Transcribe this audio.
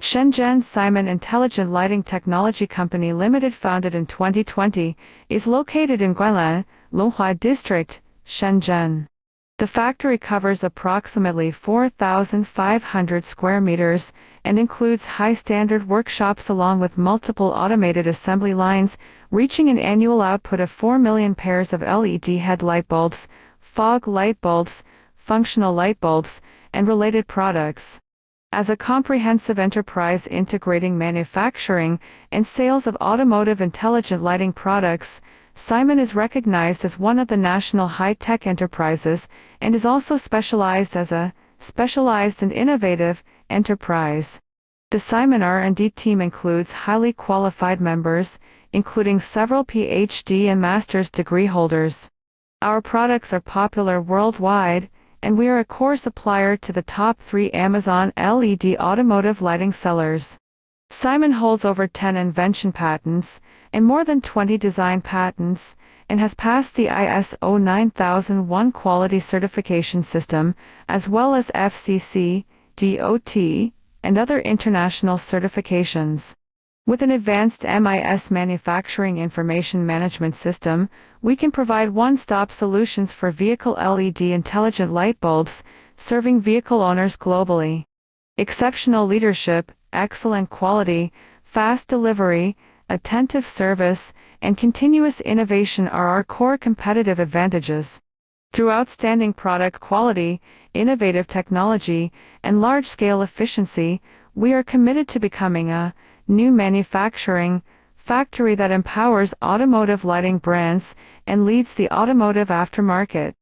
Shenzhen Saiman Intelligent Lighting Technology Company Limited, founded in 2020, is located in Guanlan, Longhua District, Shenzhen. The factory covers approximately 4,500 square meters and includes high-standard workshops along with multiple automated assembly lines, reaching an annual output of 4 million pairs of LED headlight bulbs, fog light bulbs, functional light bulbs, and related products. As a comprehensive enterprise integrating manufacturing and sales of automotive intelligent lighting products, Saiman is recognized as one of the national high-tech enterprises and is also specialized as a specialized and innovative enterprise. The Saiman R&D team includes highly qualified members, including several PhD and master's degree holders. Our products are popular worldwide, and we are a core supplier to the top 3 Amazon LED automotive lighting sellers. Saiman holds over 10 invention patents and more than 20 design patents, and has passed the ISO 9001 quality certification system, as well as FCC, DOT, and other international certifications. With an advanced MIS manufacturing information management system, we can provide one-stop solutions for vehicle LED intelligent light bulbs, serving vehicle owners globally. Exceptional leadership, excellent quality, fast delivery, attentive service, and continuous innovation are our core competitive advantages. Through outstanding product quality, innovative technology, and large-scale efficiency, we are committed to becoming a new manufacturing factory that empowers automotive lighting brands and leads the automotive aftermarket.